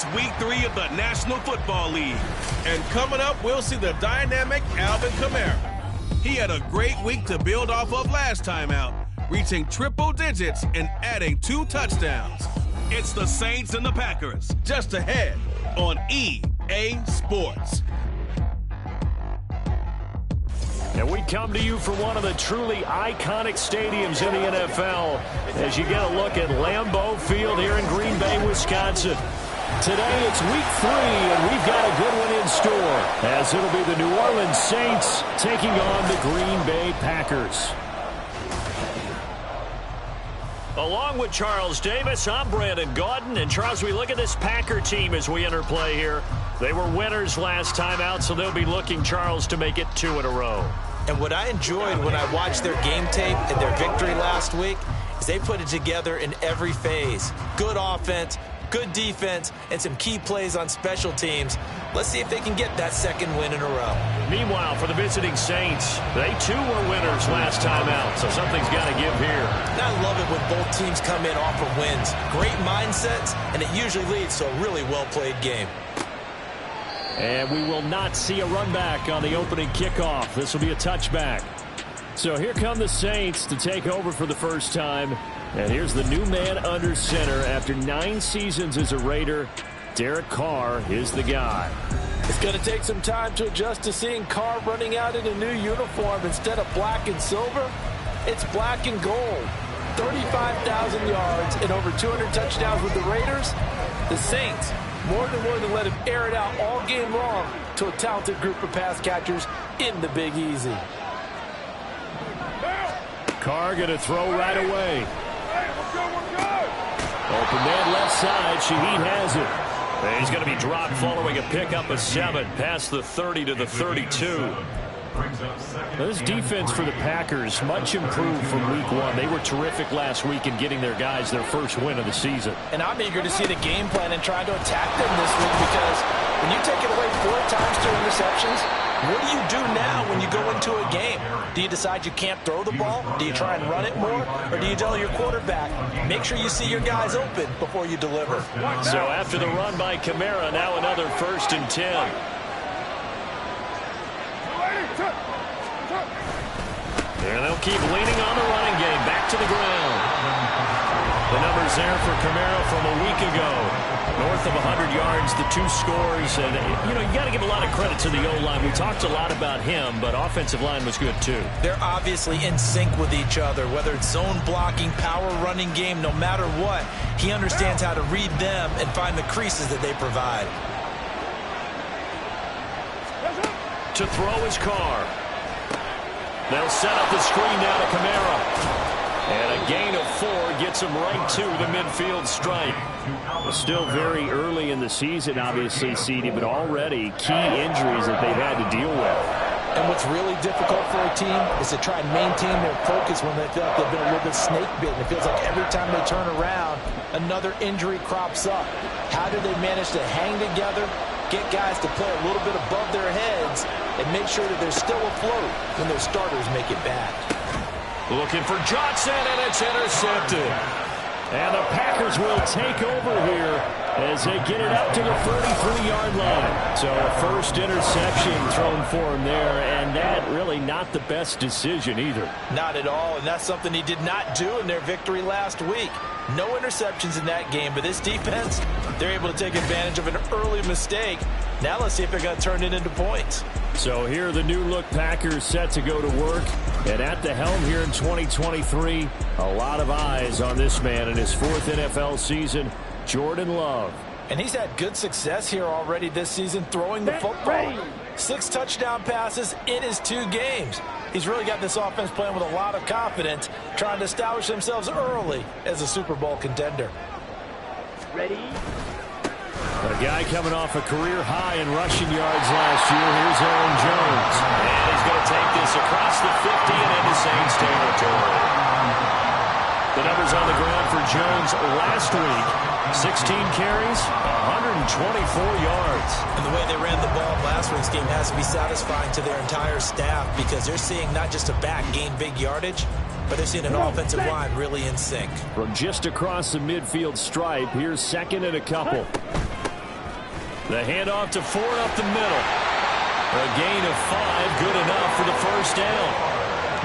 It's week 3 of the National Football League. And coming up, we'll see the dynamic Alvin Kamara. He had a great week to build off of last time out, reaching triple digits and adding 2 touchdowns. It's the Saints and the Packers, just ahead on EA Sports. And we come to you from one of the truly iconic stadiums in the NFL as you get a look at Lambeau Field here in Green Bay, Wisconsin. Today it's week 3, and we've got a good one in store as it'll be the New Orleans Saints taking on the Green Bay Packers. Along with Charles Davis, I'm Brandon Gaudin. And Charles, we look at this Packer team as we enter play here. They were winners last time out, so they'll be looking, Charles, to make it 2 in a row. And what I enjoyed when I watched their game tape and their victory last week is they put it together in every phase. Good offense, good defense, and some key plays on special teams. Let's see if they can get that 2nd win in a row. Meanwhile, for the visiting Saints, they too were winners last time out, so something's got to give here. And I love it when both teams come in off of wins. Great mindsets, and it usually leads to a really well-played game. And we will not see a run back on the opening kickoff. This will be a touchback. So here come the Saints to take over for the first time. And here's the new man under center after 9 seasons as a Raider. Derek Carr is the guy. It's going to take some time to adjust to seeing Carr running out in a new uniform. Instead of black and silver, it's black and gold. 35,000 yards and over 200 touchdowns with the Raiders. The Saints more than willing to let him air it out all game long to a talented group of pass catchers in the Big Easy. Carr going to throw right away. Open man left side. Shaheed has it. And he's going to be dropped following a pickup of 7 past the 30 to the 32. Now, this defense for the Packers, much improved from week 1. They were terrific last week in getting their guys their first win of the season. And I'm eager to see the game plan and trying to attack them this week, because when you take it away 4 times to interceptions, what do you do now when you go into a game? Do you decide you can't throw the ball? Do you try and run it more? Or do you tell your quarterback, make sure you see your guys open before you deliver? So after the run by Kamara, now another 1st and 10. And they'll keep leaning on the running game. Back to the ground. The numbers there for Kamara from a week ago. North of 100 yards, the 2 scores. And, you got to give a lot of credit to the O-line. We talked a lot about him, but offensive line was good too. They're obviously in sync with each other, whether it's zone blocking, power running game, no matter what. He understands how to read them and find the creases that they provide. To throw his Carr. They'll set up the screen now to Kamara. And a gain of 4 gets him right to the midfield stripe. Still very early in the season, obviously, CD, but already key injuries that they've had to deal with. And what's really difficult for a team is to try and maintain their focus when they feel like they've been a little bit snake-bitten. It feels like every time they turn around, another injury crops up. How do they manage to hang together, get guys to play a little bit above their heads, and make sure that they're still afloat when their starters make it bad? Looking for Johnson, and it's intercepted. And the Packers will take over here as they get it up to the 43-yard line. So a first interception thrown for him there, and that really not the best decision either. Not at all, and that's something he did not do in their victory last week. No interceptions in that game, but this defense, they're able to take advantage of an early mistake. Now let's see if they're going to turn it into points. So here are the new-look Packers set to go to work. And at the helm here in 2023, a lot of eyes on this man in his 4th NFL season, Jordan Love. And he's had good success here already this season throwing the football. 6 touchdown passes in his 2 games. He's really got this offense playing with a lot of confidence, trying to establish themselves early as a Super Bowl contender. Ready? A guy coming off a career high in rushing yards last year. Here's Aaron Jones. And he's going to take this across the 50 and into Saints territory. The numbers on the ground for Jones last week. 16 carries, 124 yards. And the way they ran the ball last week's game has to be satisfying to their entire staff, because they're seeing not just a back gain big yardage, but they're seeing an offensive line really in sync. From just across the midfield stripe, here's 2nd and a couple. The handoff to Ford up the middle. A gain of 5, good enough for the first down.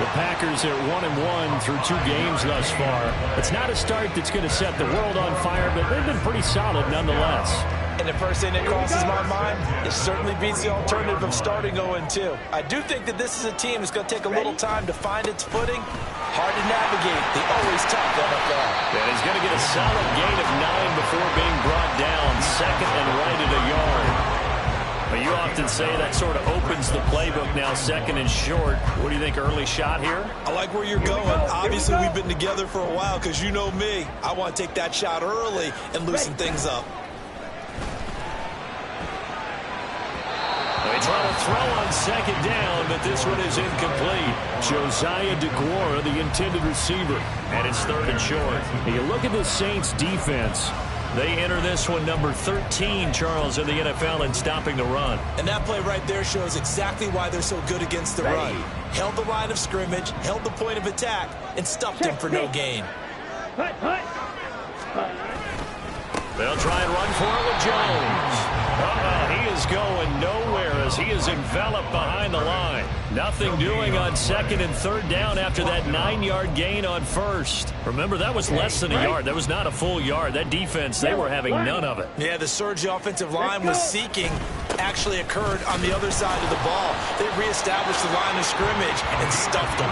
The Packers are 1-1 through 2 games thus far. It's not a start that's going to set the world on fire, but they've been pretty solid nonetheless. And the first thing that crosses my mind, it certainly beats the alternative of starting 0-2. I do think that this is a team that's going to take a little time to find its footing. Hard to navigate the always tough NFL. And he's going to get a solid gain of 9 before being brought down. Second and right at a yard. But you often say that sort of opens the playbook now, second and short. What do you think, early shot here? I like where you're going. Obviously, we've been together for a while because you know me. I want to take that shot early and loosen things up. They try to throw on second down, but this one is incomplete. Josiah DeGuara, the intended receiver, and it's third and short. And you look at the Saints defense. They enter this one number 13, Charles, in the NFL in stopping the run. And that play right there shows exactly why they're so good against the run. Held the line of scrimmage, held the point of attack, and stuffed him for no gain. They'll try and run for it with Jones. He is going nowhere as he is enveloped behind the line. Nothing doing on second and third down after that 9-yard gain on first. Remember, that was less than a yard. That was not a full yard. That defense, they were having none of it. Yeah, the surge the offensive line was seeking actually occurred on the other side of the ball. They reestablished the line of scrimmage and stuffed them.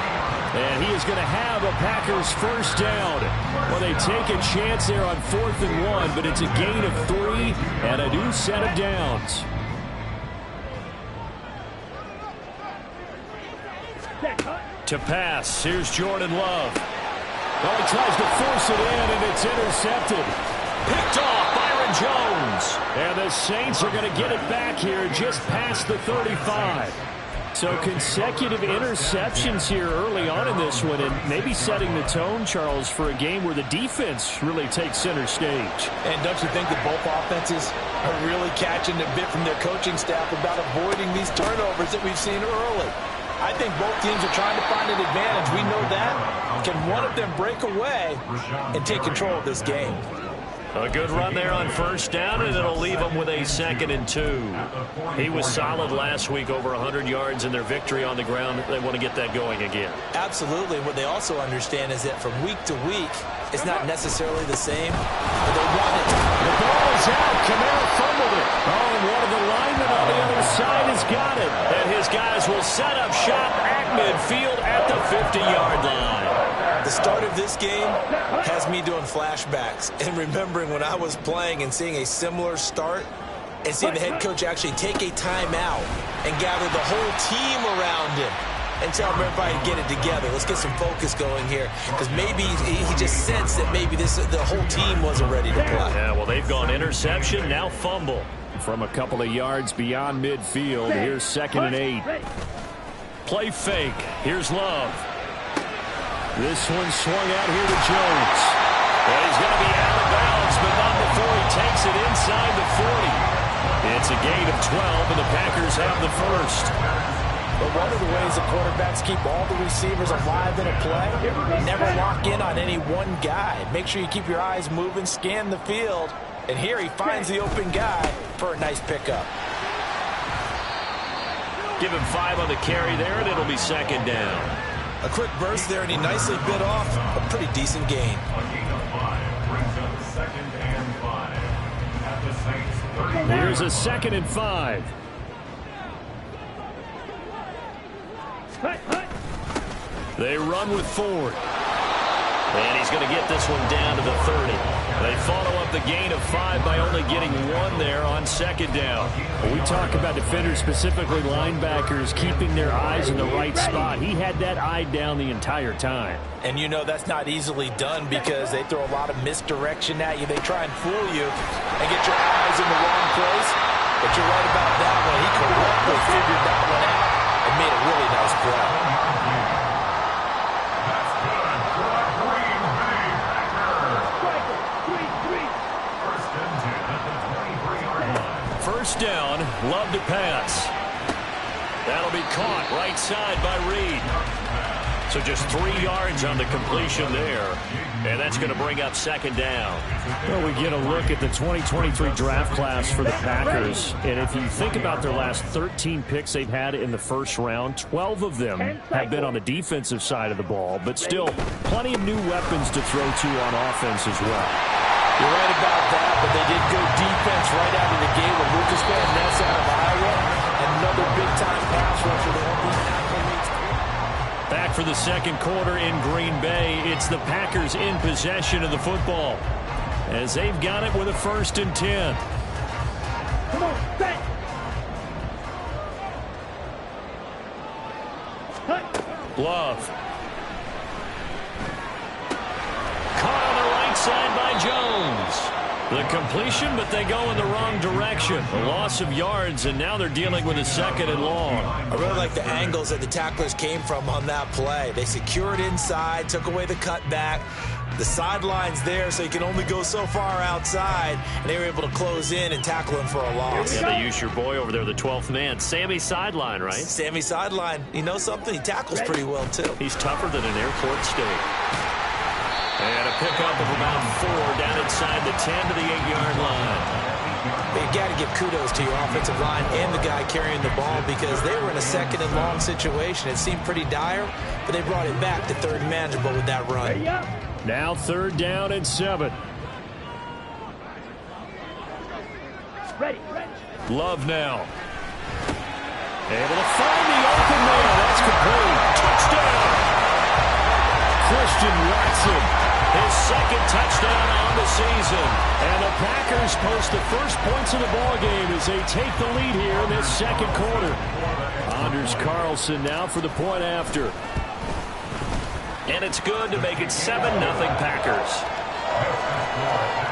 And he is going to have a Packers first down. Well, they take a chance there on 4th and 1, but it's a gain of 3 and a new set of downs. To pass, here's Jordan Love. Oh, he tries to force it in, and it's intercepted. Picked off, Byron Jones. And the Saints are going to get it back here just past the 35. So consecutive interceptions here early on in this one, and maybe setting the tone, Charles, for a game where the defense really takes center stage. And don't you think that both offenses are really catching a bit from their coaching staff about avoiding these turnovers that we've seen early? I think both teams are trying to find an advantage. We know that. Can one of them break away and take control of this game? A good run there on first down, and it'll leave them with a 2nd and 2. He was solid last week, over 100 yards in their victory on the ground. They want to get that going again. Absolutely. What they also understand is that from week to week, it's not necessarily the same, but they want it. The ball is out. Kamara fumbled it. Oh, and one of the linemen on the other side has got it. And his guys will set up shop at midfield at the 50-yard line. The start of this game has me doing flashbacks and remembering when I was playing and seeing a similar start and seeing the head coach actually take a timeout and gather the whole team around him and tell everybody to get it together. Let's get some focus going here, because maybe he just sensed that maybe the whole team wasn't ready to play. Yeah, well, they've gone interception, now fumble. From a couple of yards beyond midfield, here's 2nd and 8. Play fake. Here's Love. This one swung out here to Jones. And he's going to be out of bounds, but not before he takes it inside the 40. It's a gain of 12, and the Packers have the first. But one of the ways the quarterbacks keep all the receivers alive in a play, never lock in on any one guy. Make sure you keep your eyes moving, scan the field. And here he finds the open guy for a nice pickup. Give him 5 on the carry there, and it'll be 2nd down. A quick burst there, and he nicely bit off a pretty decent gain. Here's a 2nd and 5. They run with Ford. And he's going to get this one down to the 30. They follow up the gain of 5 by only getting 1 there on 2nd down. We talk about defenders, specifically linebackers, keeping their eyes in the right spot. He had that eye down the entire time. And you know that's not easily done because they throw a lot of misdirection at you. They try and fool you and get your eyes in the wrong place. But you're right about that one. He correctly figured that one out and made a really nice play. First down, Love to pass. That'll be caught right side by Reed. So just 3 yards on the completion there. And that's going to bring up second down. Well, we get a look at the 2023 draft class for the Packers. And if you think about their last 13 picks they've had in the first round, 12 of them have been on the defensive side of the ball. But still, plenty of new weapons to throw to on offense as well. You're right about that, but they did go defense right out of the gate with Lucas Van Ness out of Iowa. Another big-time pass rusher to help these athletes. Back for the second quarter in Green Bay. It's the Packers in possession of the football as they've got it with a 1st and 10. Come on, set. Love. Caught on the right side by Jones. The completion, but they go in the wrong direction. A loss of yards, and now they're dealing with a 2nd and long. I really like the angles that the tacklers came from on that play. They secured inside, took away the cutback. The sideline's there, so you can only go so far outside, and they were able to close in and tackle him for a loss. Yeah, they used your boy over there, the 12th man. Sammy Sideline, right? Sammy Sideline. You know something? He tackles pretty well, too. He's tougher than an airport steak. And a pickup of about 4 down inside the 10 to the 8-yard line. You got to give kudos to your offensive line and the guy carrying the ball because they were in a 2nd and long situation. It seemed pretty dire, but they brought it back to 3rd and manageable with that run. Now 3rd down and 7. Ready. Love now. Able to find the open man. That's complete. Touchdown. Christian Watson. His 2nd touchdown on the season. And the Packers post the first points of the ballgame as they take the lead here in this 2nd quarter. Anders Carlson now for the point after. And it's good to make it 7-0 Packers.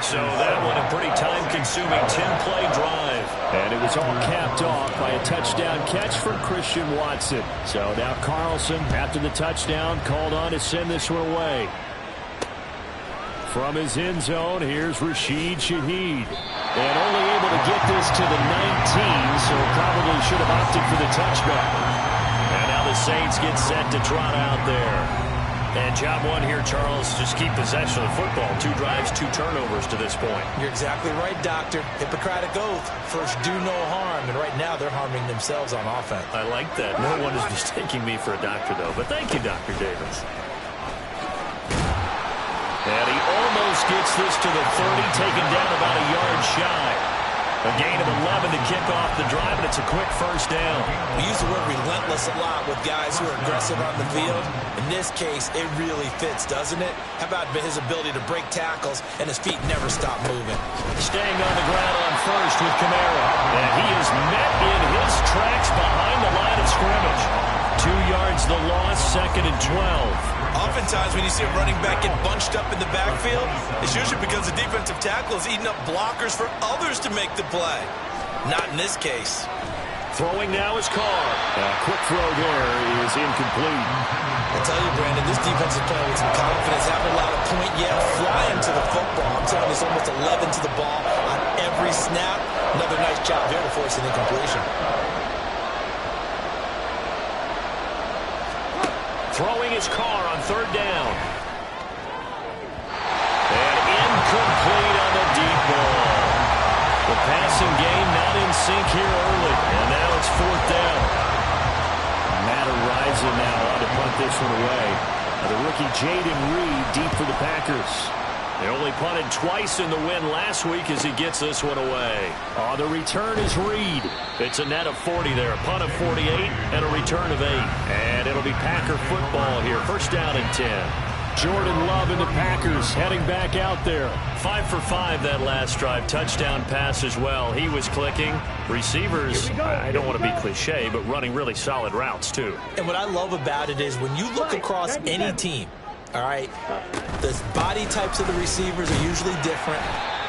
So that one a pretty time-consuming 10-play drive. And it was all capped off by a touchdown catch from Christian Watson. So now Carlson, after the touchdown, called on to send this one away. From his end zone, here's Rashid Shaheed. And only able to get this to the 19, so probably should have opted for the touchback. And now the Saints get set to trot out there. And job 1 here, Charles, just keep possession of the football. 2 drives, 2 turnovers to this point. You're exactly right, Doctor. Hippocratic oath. First, do no harm. And right now, they're harming themselves on offense. I like that. No one is mistaking me for a doctor, though. But thank you, Dr. Davis. And he almost gets this to the 30, taken down about a yard shy. A gain of 11 to kick off the drive, and it's a quick first down. We use the word relentless a lot with guys who are aggressive on the field. In this case, it really fits, doesn't it? How about his ability to break tackles and his feet never stop moving? Staying on the ground on first with Kamara. And he is met in his tracks behind the line of scrimmage. 2 yards the loss, 2nd and 12. Oftentimes when you see a running back get bunched up in the backfield, it's usually because the defensive tackle is eating up blockers for others to make the play. Not in this case. Throwing now is Carr. A quick throw there is incomplete. I tell you, Brandon, this defense is playing with some confidence. Haven't allowed a point yet. Flying to the football. I'm telling you, it's almost 11 to the ball on every snap. Another nice job here to force an incompletion. Throwing his Carr on 3rd down. And incomplete on the deep ball. The passing game not in sync here early. And now it's 4th down. Matt Araiza now on to punt this one away. The rookie Jaden Reed deep for the Packers. They only punted twice in the win last week as he gets this one away. On the return is Reed. It's a net of 40 there. A punt of 48 and a return of 8. And it'll be Packer football here. 1st down and 10. Jordan Love and the Packers heading back out there. 5 for 5 that last drive. Touchdown pass as well. He was clicking. Receivers, I don't want to be cliche, but running really solid routes too. And what I love about it is when you look across any team, all right, the body types of the receivers are usually different.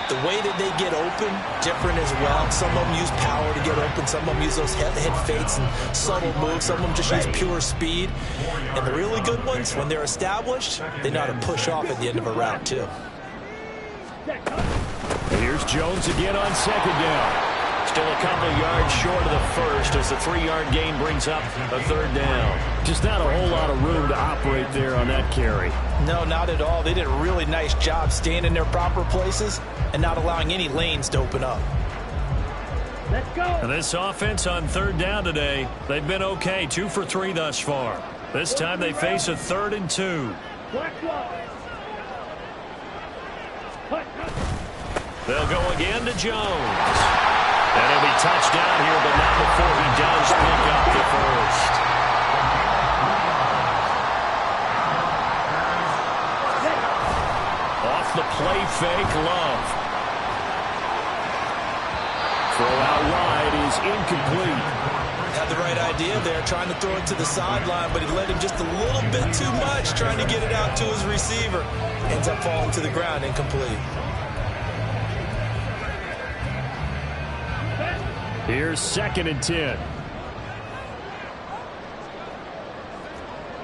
The way that they get open, different as well. Some of them use power to get open. Some of them use those head fakes and subtle moves. Some of them just use pure speed. And the really good ones, when they're established, they know how to push off at the end of a route, too. Here's Jones again on 2nd down. Still a couple yards short of the first as the 3-yard gain brings up a third down. Just not a whole lot of room to operate there on that carry. No, not at all. They did a really nice job staying in their proper places and not allowing any lanes to open up. Let's go. And this offense on third down today, they've been okay, 2 for 3 thus far. This time they face a 3rd and 2. They'll go again to Jones. And he'll be touched down here, but not before he does pick up the first. Off the play fake, Love. Throw out wide is incomplete. Had the right idea there, trying to throw it to the sideline, but he led him just a little bit too much, trying to get it out to his receiver. Ends up falling to the ground, incomplete. Here's 2nd and 10.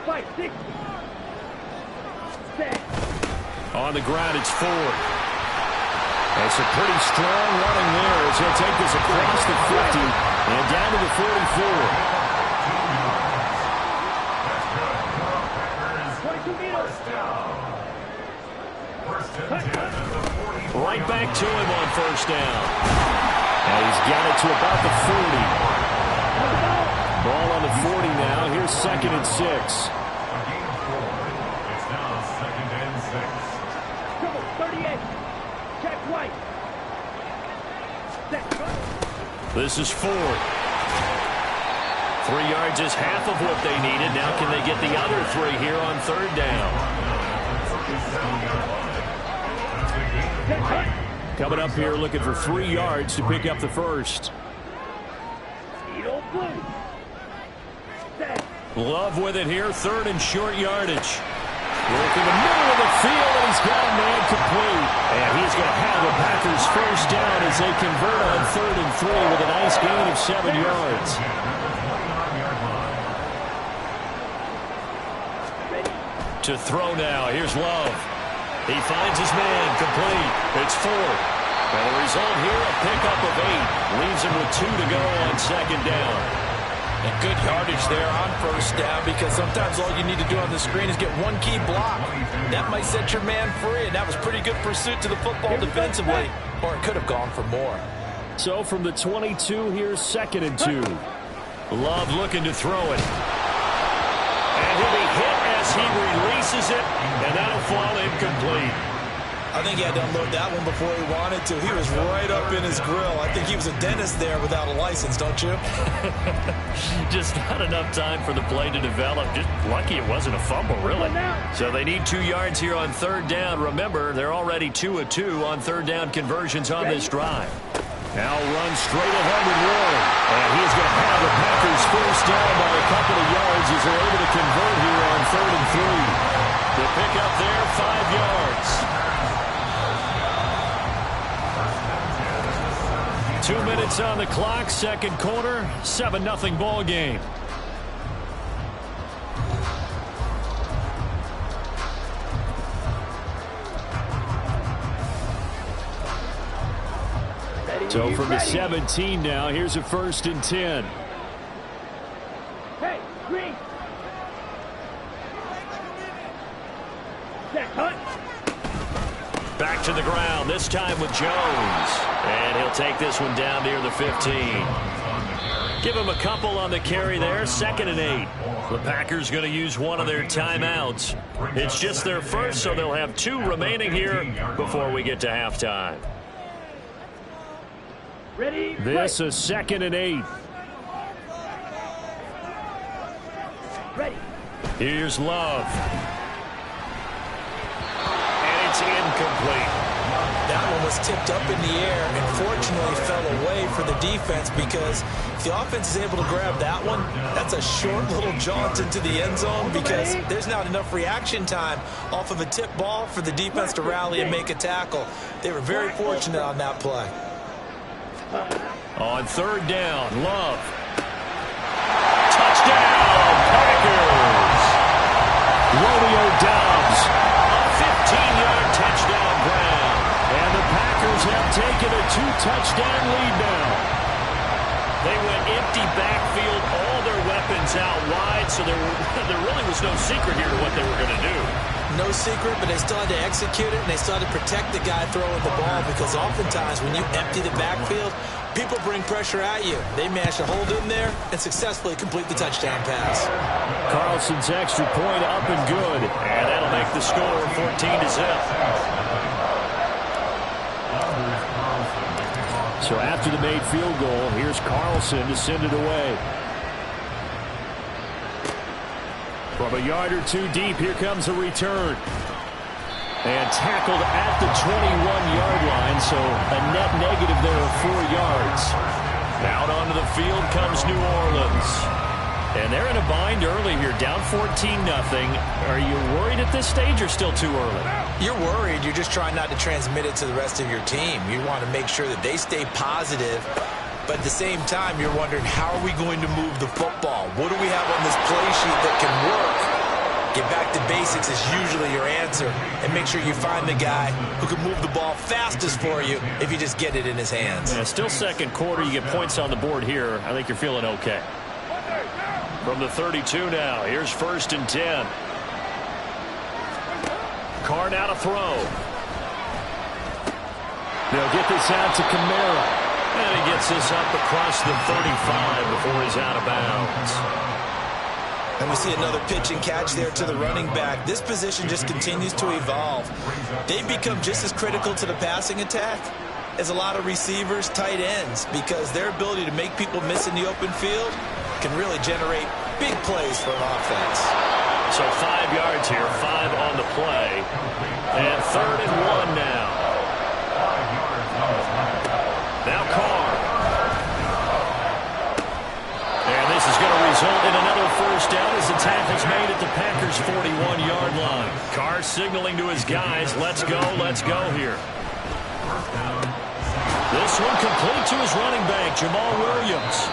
5, 6, 7. On the ground, it's Ford. That's a pretty strong running there as he'll take this across the 50 and down to the 44. 22 meters. Right back to him on first down. And he's got it to about the 40. Ball on the 40 now. Here's 2nd and 6. Trouble, 38. Check right. This is Ford. 3 yards is half of what they needed. Now can they get the other 3 here on third down? Coming up here looking for 3 yards to pick up the first. Love with it here, 3rd and short yardage. Work in the middle of the field, and he's got a man complete. And he's going to have the Packers first down as they convert on 3rd and 3 with a nice gain of 7 yards. To throw now, here's Love. He finds his man, complete. It's 4. And the result here, a pickup of 8. Leaves him with 2 to go on 2nd down. And good yardage there on first down because sometimes all you need to do on the screen is get one key block. That might set your man free, and that was pretty good pursuit to the football defensively, or it could have gone for more. So from the 22, here's 2nd and 2. Love looking to throw it. And he'll be hit as he releases it, and that'll fall incomplete. I think he had to unload that one before he wanted to. He was right up in his grill. I think he was a dentist there without a license, don't you? Just not enough time for the play to develop. Just lucky it wasn't a fumble, really. So they need 2 yards here on third down. Remember, they're already 2 of 2 on third down conversions on this drive. Now run straight ahead with Warren. And he's going to have the Packers first down by a couple of yards as they're able to convert here on 3rd and 3. The pick up there, 5 yards. 2 minutes on the clock, second quarter, 7-0 ball game. So from the 17 now, here's a 1st and 10. Hey, green. Set, cut. Back to the ground, this time with Jones. And he'll take this one down near the 15. Give him a couple on the carry there, 2nd and 8. The Packers going to use one of their timeouts. It's just their first, so they'll have 2 remaining here before we get to halftime. Ready, this is 2nd and 8. ready. Here's Love. And it's incomplete. That one was tipped up in the air and fortunately fell away for the defense because if the offense is able to grab that one, that's a short little jaunt into the end zone because there's not enough reaction time off of a tip ball for the defense to rally and make a tackle. They were very fortunate on that play. On third down, Love. Touchdown, Packers! Romeo Doubs. A 15-yard touchdown ground. And the Packers have taken a 2-touchdown lead now. They went empty backfield, all their weapons out wide, so there really was no secret here to what they were going to do. No secret, but they still had to execute it, and they still had to protect the guy throwing the ball, because oftentimes when you empty the backfield, people bring pressure at you. They managed to hold in there and successfully complete the touchdown pass. Carlson's extra point up and good, and that'll make the score 14-0. So after the made field goal, here's Carlson to send it away. From a yard or two deep, here comes a return. And tackled at the 21-yard line, so a net negative there of 4 yards. Out onto the field comes New Orleans. And they're in a bind early here, down 14-0. Are you worried at this stage or still too early? You're worried. You're just trying not to transmit it to the rest of your team. You want to make sure that they stay positive. But at the same time, you're wondering, how are we going to move the football? What do we have on this play sheet that can work? Get back to basics is usually your answer. And make sure you find the guy who can move the ball fastest for you if you just get it in his hands. Yeah, still second quarter. You get points on the board here. I think you're feeling okay. From the 32 now, here's 1st and 10. Carr now to throw. They'll get this out to Kamara. And he gets this up across the 35 before he's out of bounds. And we see another pitch and catch there to the running back. This position just continues to evolve. They become just as critical to the passing attack as a lot of receivers, tight ends, because their ability to make people miss in the open field can really generate big plays for an offense. So 5 yards here, 5 on the play. And 3rd and 1 now. Now Carr. And this is going to result in another 1st down as the tackle's made at the Packers' 41-yard line. Carr signaling to his guys, let's go here. This one complete to his running back, Jamal Williams.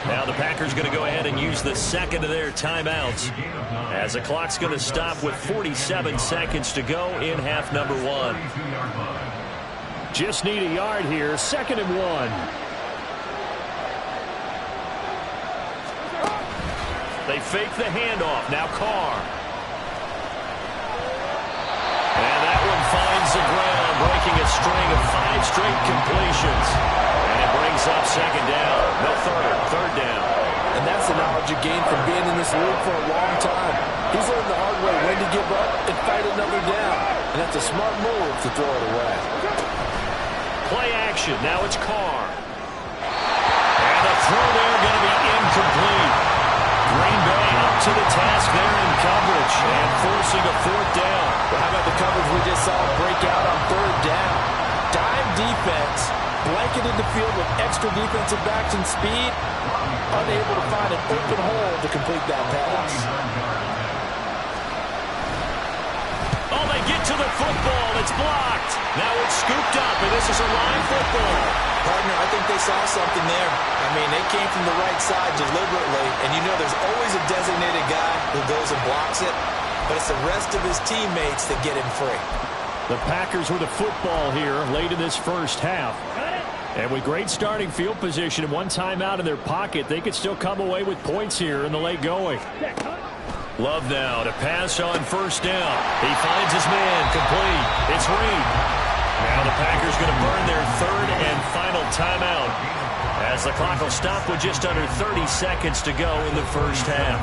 Now the Packers going to go ahead and use the second of their timeouts as the clock's going to stop with 47 seconds to go in half number 1. Just need a yard here, 2nd and 1. They fake the handoff. Now Carr. And that one finds the ground, breaking a string of 5 straight completions. And it brings up 2nd down. No, 3rd down. And that's the knowledge you gain from being in this league for a long time. He's learned the hard way when to give up and fight another down. And that's a smart move to throw it away. Play action. Now it's Carr. And the throw there going to be incomplete. Green Bay up to the task there in coverage and forcing a 4th down. Well, how about the coverage we just saw break out on 3rd down? Dime defense, blanketed the field with extra defensive backs and speed, unable to find an open hole to complete that pass. Oh, they get to the football. It's blocked. Now it's scooped up, and this is a line football. Partner, I think they saw something there. I mean, they came from the right side deliberately, and you know there's always a designated guy who goes and blocks it, but it's the rest of his teammates that get him free. The Packers with a football here late in this 1st half. And with great starting field position and 1 timeout in their pocket, they could still come away with points here in the late going. Love now to pass on 1st down. He finds his man, complete. It's Reed. Now the Packers going to burn their 3rd and final timeout as the clock will stop with just under 30 seconds to go in the 1st half.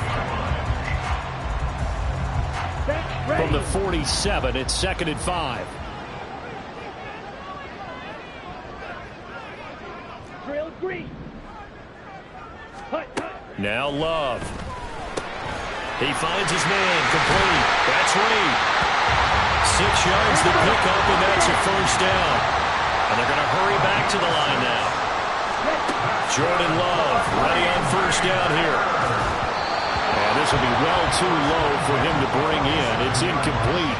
From the 47, it's 2nd and 5. Drill green. Now Love. He finds his man, complete. That's Reed. 6 yards to pick up, and that's a 1st down. And they're going to hurry back to the line now. Jordan Love ready on 1st down here. And this will be well too low for him to bring in. It's incomplete.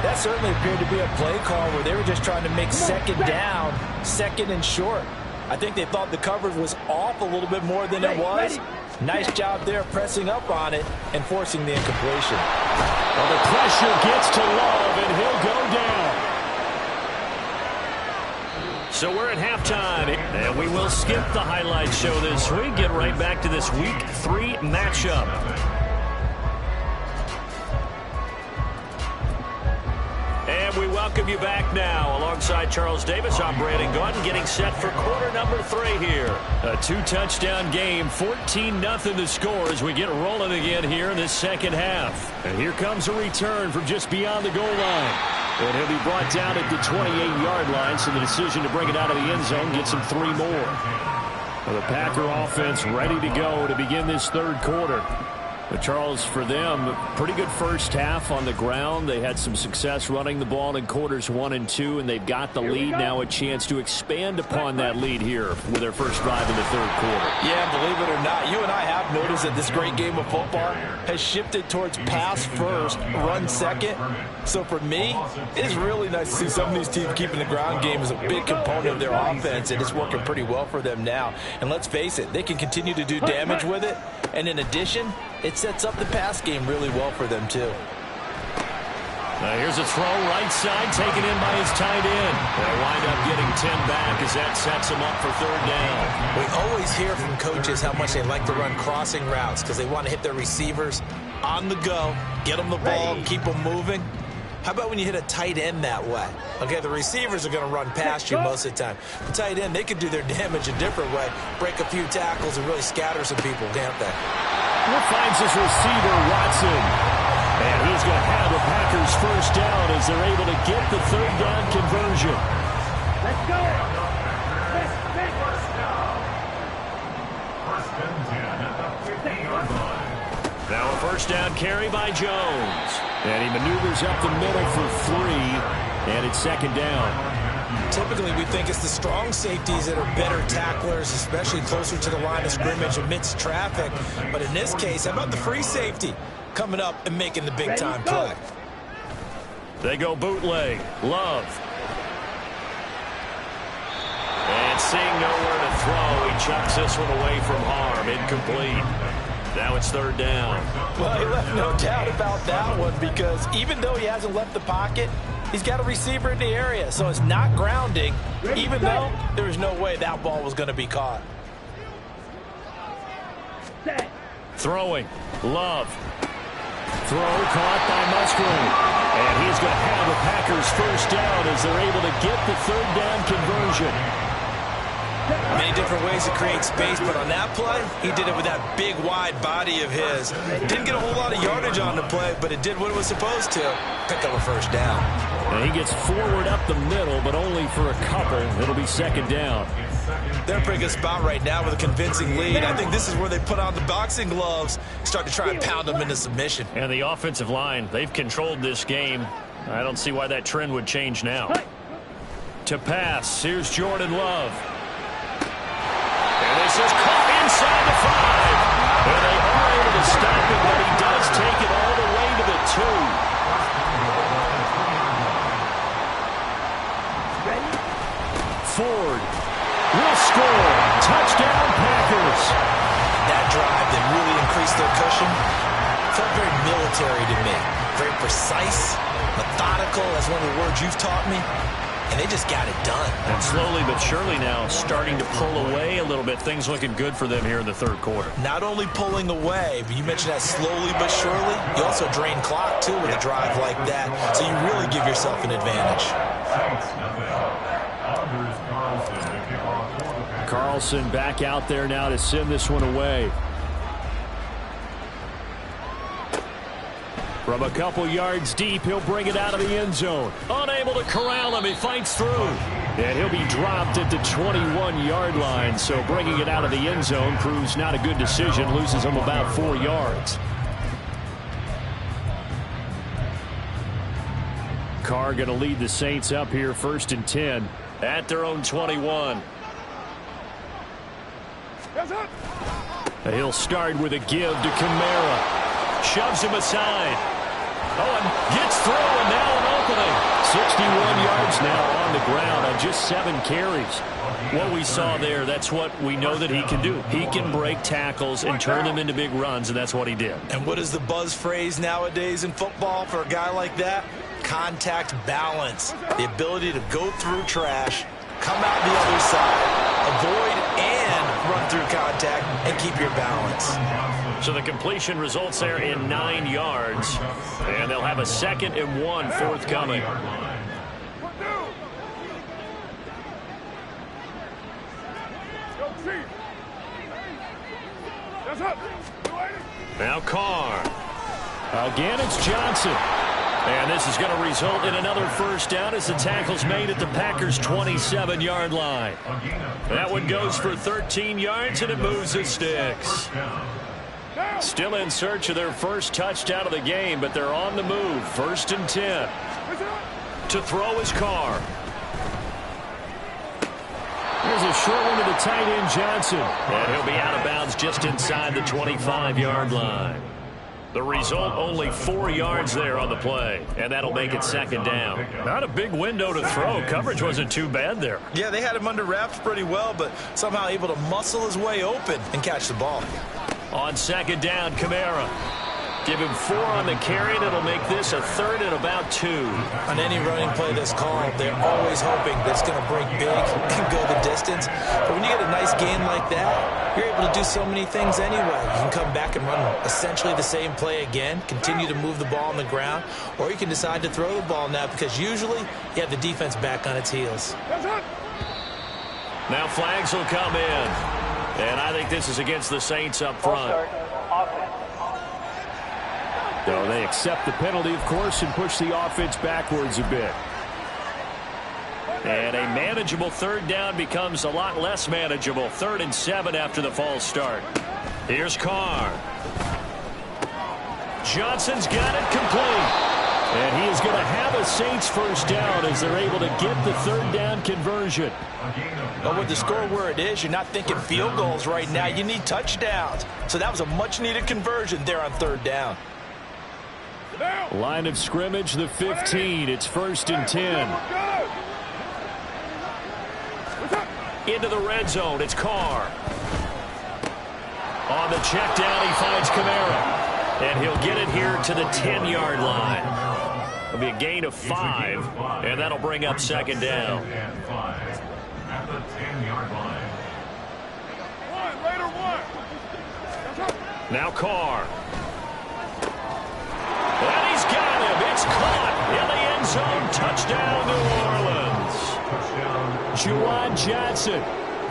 That certainly appeared to be a play call where they were just trying to make 2nd down, 2nd and short. I think they thought the coverage was off a little bit more than it was. Nice job there pressing up on it and forcing the incompletion. Well, the pressure gets to Love, and he'll go down. So we're at halftime, and we will skip the highlight show this week. Get right back to this Week 3 matchup. And we welcome you back now. Alongside Charles Davis, I'm Brandon Gaudin, getting set for quarter number 3 here. A 2-touchdown game, 14-0 the score as we get rolling again here in this second half. And here comes a return from just beyond the goal line. And he'll be brought down at the 28-yard line, so the decision to bring it out of the end zone gets him 3 more. Well, the Packer offense ready to go to begin this third quarter. But Charles, for them, pretty good first half on the ground. They had some success running the ball in quarters 1 and 2, and they've got the lead now, a chance to expand upon that lead here with their first drive in the third quarter. Yeah, believe it or not, you and I have noticed that this great game of football has shifted towards pass first, run second. So for me, it's really nice to see some of these teams keeping the ground game as a big component of their offense, and it's working pretty well for them now. And let's face it, they can continue to do damage with it, and in addition, it sets up the pass game really well for them, too. Now here's a throw right side, taken in by his tight end. They'll wind up getting 10 back as that sets him up for third down. We always hear from coaches how much they like to run crossing routes because they want to hit their receivers on the go, get them the ball, keep them moving. How about when you hit a tight end that way? Okay, the receivers are going to run past you most of the time. The tight end, they can do their damage a different way, break a few tackles and really scatter some people, can't they? Well, finds his receiver, Watson. And he's going to have the Packers first down as they're able to get the third down conversion. Let's go. Now a first down carry by Jones. And he maneuvers up the middle for 3, and it's second down. Typically, we think it's the strong safeties that are better tacklers, especially closer to the line of scrimmage amidst traffic. But in this case, how about the free safety coming up and making the big-time play? They go bootleg. Love. And seeing nowhere to throw, he chucks this one away from harm. Incomplete. Now it's third down. Well, he left no doubt about that one because even though he hasn't left the pocket, he's got a receiver in the area, so it's not grounding, even though there was no way that ball was going to be caught. Throwing. Love. Throw caught by Musgrave. And he's going to have the Packers first down as they're able to get the third down conversion. Many different ways to create space, but on that play, he did it with that big, wide body of his. Didn't get a whole lot of yardage on the play, but it did what it was supposed to. Pick up a first down. And he gets forward up the middle, but only for a couple. It'll be second down. They're in a pretty good spot right now with a convincing lead. I think this is where they put on the boxing gloves, start to try and pound them into submission. And the offensive line, they've controlled this game. I don't see why that trend would change now. To pass, here's Jordan Love. And this is caught inside the 5. And they are able to stop it, but he does take it all the way to the 2. Ford will score. Touchdown, Packers. That drive that really increased their cushion felt very military to me. Very precise, methodical. That's one of the words you've taught me. And they just got it done. And slowly but surely now starting to pull away a little bit. Things looking good for them here in the third quarter. Not only pulling away, but you mentioned that slowly but surely. You also drain clock, too, with a drive like that. So you really give yourself an advantage. Carlson back out there now to send this one away. From a couple yards deep, he'll bring it out of the end zone. Unable to corral him, he fights through. And he'll be dropped at the 21-yard line. So bringing it out of the end zone proves not a good decision. Loses him about 4 yards. Carr going to lead the Saints up here, 1st and 10 at their own 21. He'll start with a give to Kamara. Shoves him aside. Owen gets through, and now an opening. 61 yards now on the ground on just 7 carries. What we saw there, that's what we know that he can do. He can break tackles and turn them into big runs, and that's what he did. And what is the buzz phrase nowadays in football for a guy like that? Contact balance. The ability to go through trash Come out the other side. Avoid and run through contact and keep your balance. So the completion results there in 9 yards. And they'll have a 2nd and 1 forthcoming. Now Carr. Again, it's Johnson. And this is going to result in another first down as the tackle's made at the Packers' 27-yard line. That one goes for 13 yards, and it moves the sticks. Still in search of their first touchdown of the game, but they're on the move. 1st and 10. To throw is Carr. There's a short one to the tight end, Johnson. And he'll be out of bounds just inside the 25-yard line. The result, only 4 yards there on the play, and that'll make it 2nd down. Not a big window to throw. Coverage wasn't too bad there. Yeah, they had him under wraps pretty well, but somehow able to muscle his way open and catch the ball. On 2nd down, Kamara. Give him 4 on the carry, and it'll make this a 3rd and about 2. On any running play that's called, they're always hoping that it's going to break big and go the distance. But when you get a nice gain like that, you're able to do so many things anyway. You can come back and run essentially the same play again, continue to move the ball on the ground, or you can decide to throw the ball now because usually you have the defense back on its heels. Now flags will come in. And I think this is against the Saints up front. So they accept the penalty, of course, and push the offense backwards a bit. And a manageable 3rd down becomes a lot less manageable. 3rd and 7 after the false start. Here's Carr. Johnson's got it complete. And he is going to have a Saints first down as they're able to get the 3rd down conversion. But with the score where it is, you're not thinking field goals right now. You need touchdowns. So that was a much-needed conversion there on 3rd down. Line of scrimmage, the 15. It's 1st and 10. Into the red zone. It's Carr. On the check down, he finds Kamara. And he'll get it here to the 10-yard line. It'll be a gain of 5, and that'll bring up 2nd down. At the 10-yard line. Now Carr. And he's got him. It's caught in the end zone. Touchdown, New Orleans. Juwan Johnson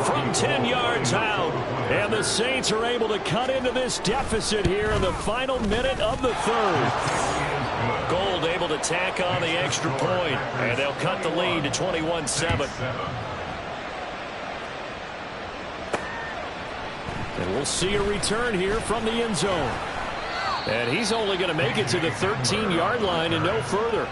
from 10 yards out. And the Saints are able to cut into this deficit here in the final minute of the 3rd. Gold able to tack on the extra point, and they'll cut the lead to 21-7. And we'll see a return here from the end zone. And he's only going to make it to the 13-yard line and no further.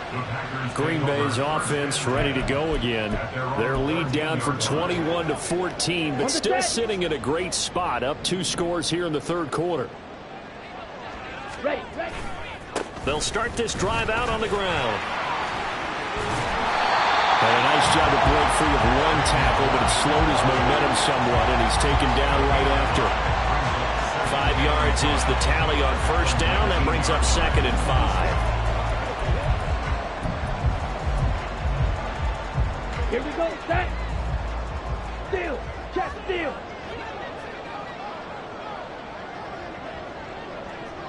Green Bay's offense ready to go again. Their lead down from 21-14, but still sitting in a great spot, up 2 scores here in the 3rd quarter. They'll start this drive out on the ground. And a nice job to break free of 1 tackle, but it slowed his momentum somewhat, and he's taken down right after. 5 yards is the tally on 1st down. That brings up 2nd and 5. Here we go, set. Steal, check, steal.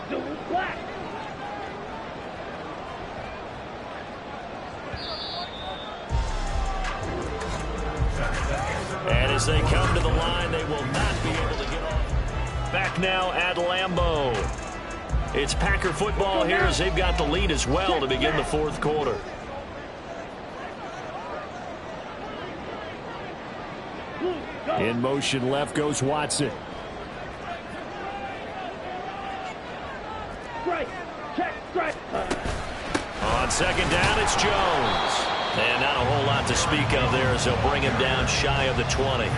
Double black. And as they come to the line, they will not be able to get off. Back now at Lambeau. It's Packer football here as they've got the lead as well to begin the 4th quarter. In motion left goes Watson. Strike, check, strike. On 2nd down, it's Jones. And not a whole lot to speak of there as they'll bring him down shy of the 20.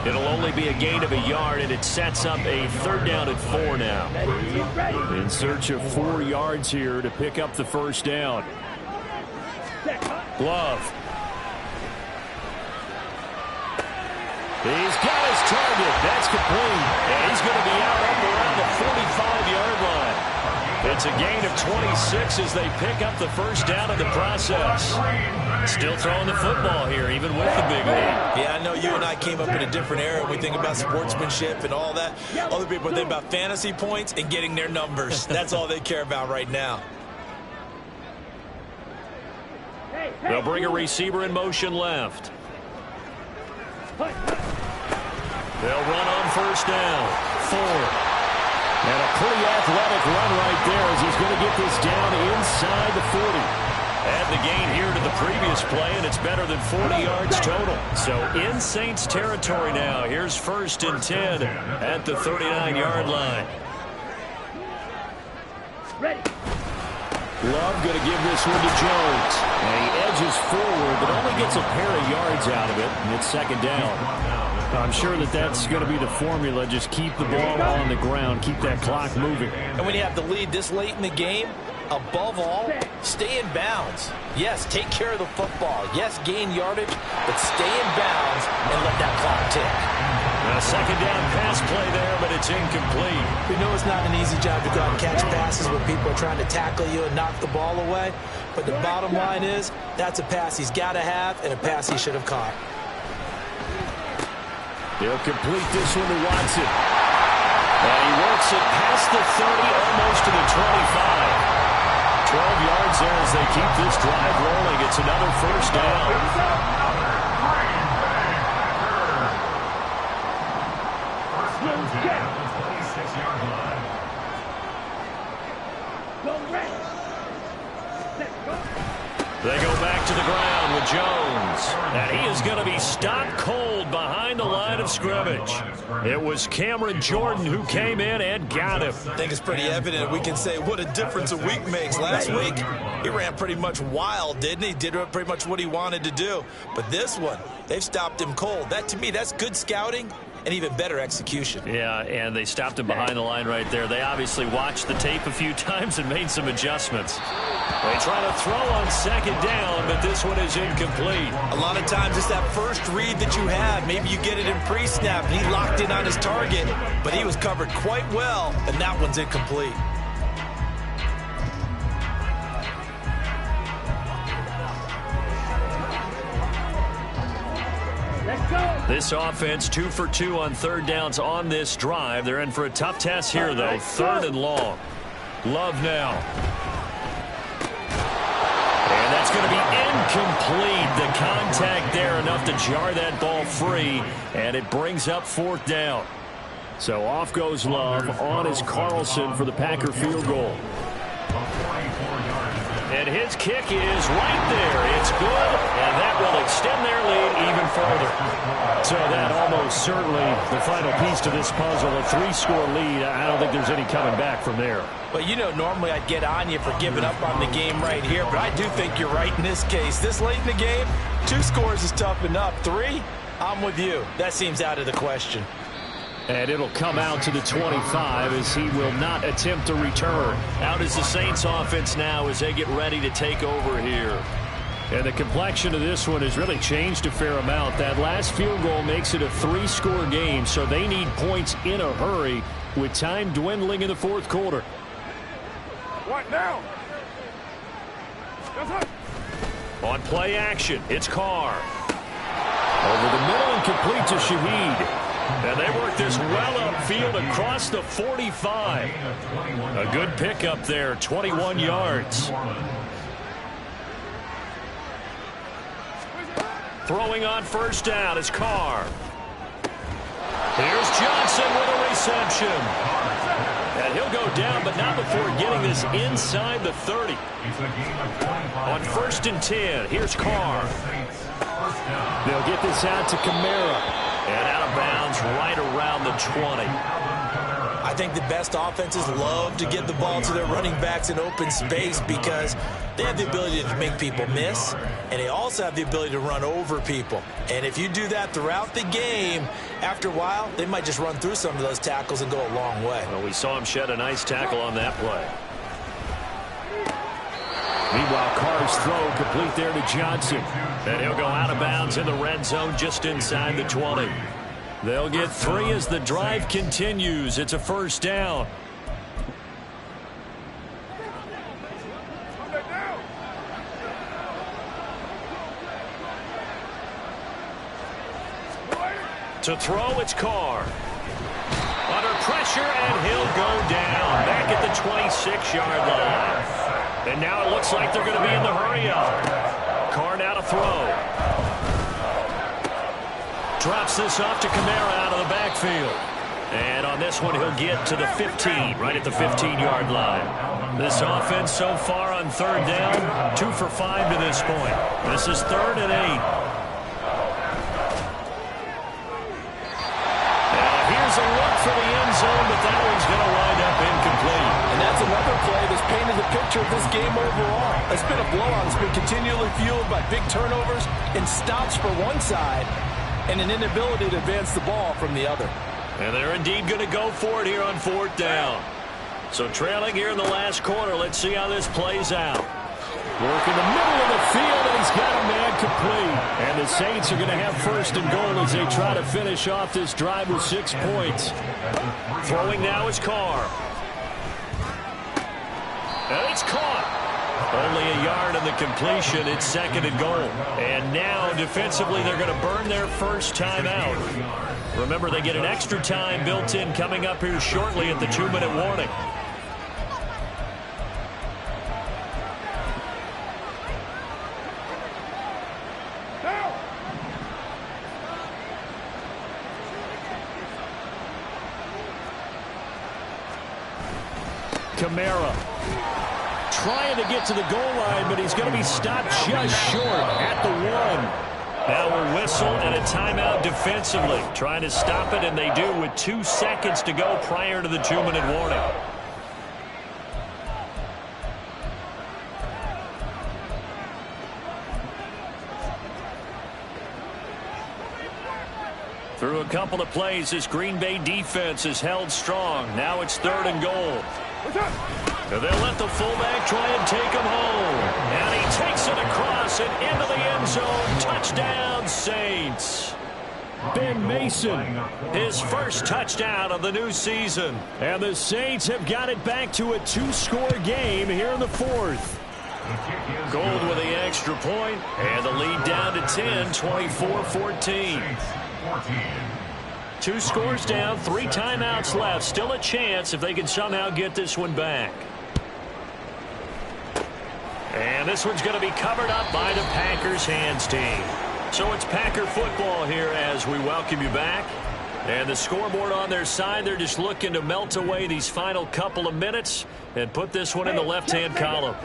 It'll only be a gain of 1 yard, and it sets up a 3rd down at 4 now. In search of 4 yards here to pick up the first down. Love. He's got his target. That's complete. And he's going to be out up around the 45-yard line. It's a gain of 26 as they pick up the first down in the process. Still throwing the football here, even with the big lead. Yeah, I know you and I came up in a different era. We think about sportsmanship and all that. Other people think about fantasy points and getting their numbers. That's all they care about right now. They'll bring a receiver in motion left. They'll run on first down. Ford. And a pretty athletic run right there as he's going to get this down inside the 40. Add the gain here to the previous play, and it's better than 40 yards total. So in Saints territory now. Here's 1st and 10 at the 39-yard line. Ready. Love going to give this one to Jones. And he edges forward, but only gets a pair of yards out of it, and it's 2nd down. I'm sure that's going to be the formula. Just keep the ball on the ground, keep that clock moving. And when you have the lead this late in the game, above all, stay in bounds. Yes, take care of the football. Yes, gain yardage, but stay in bounds and let that clock tick. A 2nd down pass play there, but it's incomplete. We know it's not an easy job to go out and catch passes when people are trying to tackle you and knock the ball away. But the bottom line is, that's a pass he's got to have and a pass he should have caught. He'll complete this one to Watson. And he works it past the 30, almost to the 25. 12 yards there as they keep this drive rolling. It's another first down. They go back to the ground with Jones. And he is going to be stopped cold behind the line of scrimmage. It was Cameron Jordan who came in and got him. I think it's pretty evident. We can say what a difference a week makes. Last week, he ran pretty much wild, didn't he? Did pretty much what he wanted to do. But this one, they've stopped him cold. That, to me, that's good scouting and even better execution. Yeah, and they stopped him behind the line right there. They obviously watched the tape a few times and made some adjustments. They try to throw on 2nd down, but this one is incomplete. A lot of times it's that first read that you have. Maybe you get it in pre-snap, and he locked in on his target, but he was covered quite well, and that one's incomplete. This offense 2 for 2 on 3rd downs on this drive. They're in for a tough test here, though. 3rd and long. Love now. And that's going to be incomplete. The contact there enough to jar that ball free, and it brings up 4th down. So off goes Love. On is Carlson for the Packer field goal. And his kick is right there. It's good, and that will extend their lead even further. So that almost certainly the final piece to this puzzle, a 3-score lead. I don't think there's any coming back from there. Well, you know, normally I'd get on you for giving up on the game right here, but I do think you're right in this case. This late in the game, 2 scores is tough enough. 3, I'm with you. That seems out of the question. And it'll come out to the 25 as he will not attempt to return. Out is the Saints offense now as they get ready to take over here. And the complexion of this one has really changed a fair amount. That last field goal makes it a 3-score game, so they need points in a hurry with time dwindling in the 4th quarter. What now? On play action, it's Carr. Over the middle and complete to Shaheed. And they work this well upfield across the 45. A good pickup there, 21 yards. Throwing on first down is Carr. Here's Johnson with a reception. And he'll go down, but not before getting this inside the 30. On 1st and 10, here's Carr. They'll get this out to Kamara. And out of bounds right around the 20. I think the best offenses love to get the ball to their running backs in open space because they have the ability to make people miss, and they also have the ability to run over people. And if you do that throughout the game, after a while, they might just run through some of those tackles and go a long way. Well, we saw him shed a nice tackle on that play. Meanwhile, Carr's throw complete there to Johnson. And he'll go out of bounds in the red zone just inside the 20. They'll get 3 as the drive continues. It's a first down. To throw, it's Carr. Under pressure, and he'll go down. Back at the 26-yard line. And now it looks like they're going to be in the hurry-up. Carr now to throw. Drops this off to Kamara out of the backfield. And on this one, he'll get to the 15, right at the 15-yard line. This offense so far on third down, 2 for 5 to this point. This is 3rd and 8. Here's a look for the end zone, but that one's going to wind up incomplete. And that's another play that's painted the picture of this game overall. It's been a blowout. It's been continually fueled by big turnovers and stops for one side and an inability to advance the ball from the other. And they're indeed going to go for it here on 4th down. So trailing here in the last quarter. Let's see how this plays out. Work in the middle of the field, and he's got a man complete. And the Saints are going to have 1st and goal as they try to finish off this drive with 6 points. Throwing now is Carr. And it's caught. Only a yard in the completion. It's 2nd and goal. And now, defensively, they're going to burn their first time out. Remember, they get an extra time built in coming up here shortly at the 2-minute warning. Kamara trying to get to the goal line, but he's going to be stopped just short at the 1. Now a whistle and a timeout defensively. Trying to stop it, and they do with 2 seconds to go prior to the 2-minute warning. Through a couple of plays, this Green Bay defense is held strong. Now it's 3rd and goal. And they'll let the fullback try and take him home. And he takes it across and into the end zone. Touchdown, Saints. Ben Mason, his first touchdown of the new season. And the Saints have got it back to a 2-score game here in the 4th. Gold with the extra point, and the lead down to 10, 24-14. 2 scores down, 3 timeouts left. Still a chance if they can somehow get this one back. And this one's going to be covered up by the Packers hands team. So it's Packer football here as we welcome you back. And the scoreboard on their side, they're just looking to melt away these final couple of minutes and put this one in the left-hand column.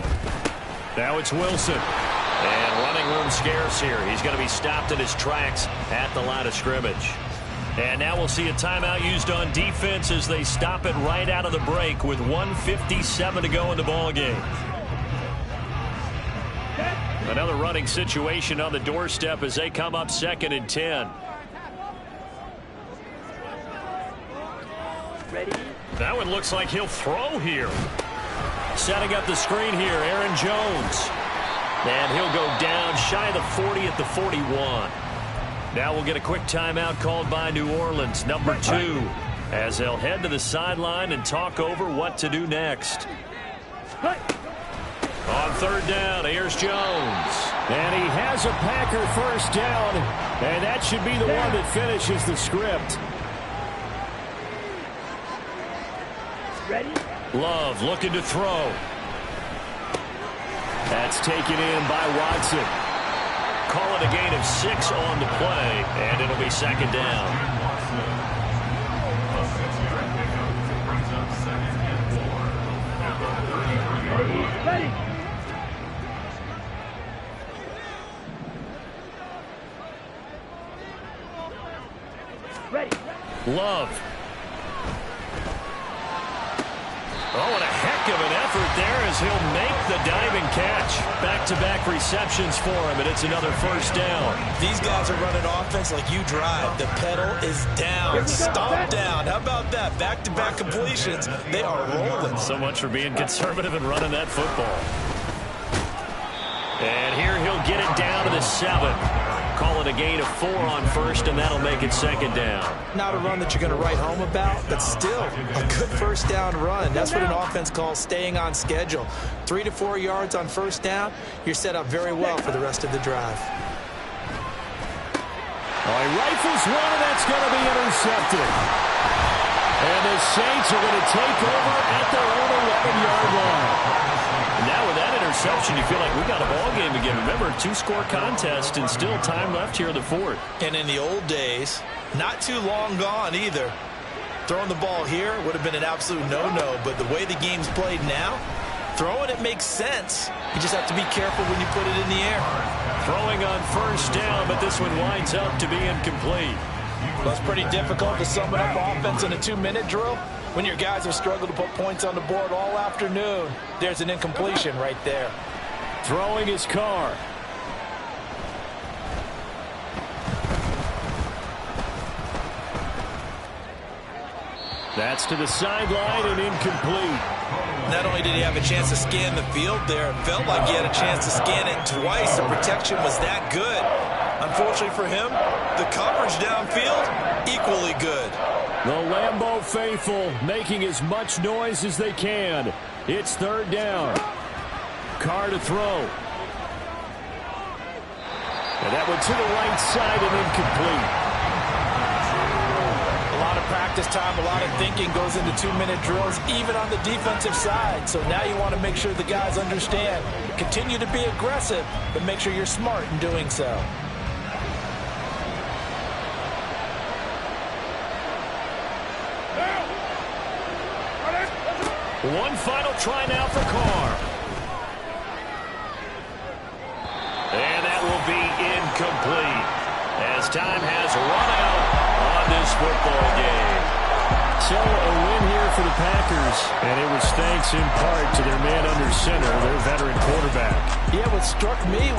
Now it's Wilson. And running room scarce here. He's going to be stopped in his tracks at the line of scrimmage. And now we'll see a timeout used on defense as they stop it right out of the break with 1:57 to go in the ballgame. Another running situation on the doorstep as they come up 2nd and 10. Ready? That one looks like he'll throw here. Setting up the screen here, Aaron Jones. And he'll go down shy of the 40 at the 41. Now we'll get a quick timeout called by New Orleans, number 2, as they'll head to the sideline and talk over what to do next. On 3rd down, here's Jones. And he has a Packer 1st down, and that should be the one that finishes the script. Ready? Love looking to throw. That's taken in by Watson. Call it a gain of 6 on the play, and it'll be 2nd down. Ready? Ready? Love. Oh, and a heck of an effort there as he'll make the diving catch. Back-to-back receptions for him, and it's another 1st down. These guys are running offense like you drive. The pedal is down, stomp down. How about that? Back-to-back completions. They are rolling. So much for being conservative and running that football. And here he'll get it down to the 7. Call it a gain of 4 on 1st, and that'll make it 2nd down. Not a run that you're going to write home about, but still a good 1st down run. That's what an offense calls staying on schedule. 3 to 4 yards on 1st down, you're set up very well for the rest of the drive. Oh, he rifles one, and that's going to be intercepted. And the Saints are going to take over at their own 11-yard line. Now with that interception, you feel like we got a ball game again. Remember, 2-score contest and still time left here in the fourth. And in the old days, not too long gone either. Throwing the ball here would have been an absolute no-no, but the way the game's played now, throwing it makes sense. You just have to be careful when you put it in the air. Throwing on first down, but this one winds up to be incomplete. Well, it's pretty difficult to sum it up offense in a 2-minute drill when your guys have struggled to put points on the board all afternoon. There's an incompletion right there. Throwing his car. That's to the sideline and incomplete. Not only did he have a chance to scan the field there, it felt like he had a chance to scan it twice. The protection was that good. Unfortunately for him, the coverage downfield, equally good. The Lambeau faithful making as much noise as they can. It's third down. Carr to throw. And that one to the right side and incomplete. A lot of practice time, a lot of thinking goes into 2-minute drills, even on the defensive side. So now you want to make sure the guys understand. Continue to be aggressive, but make sure you're smart in doing so. One final try now for Carr. And that will be incomplete as time has run out on this football game. So a win here for the Packers, and it was thanks in part to their man under center, their veteran quarterback. Yeah, what struck me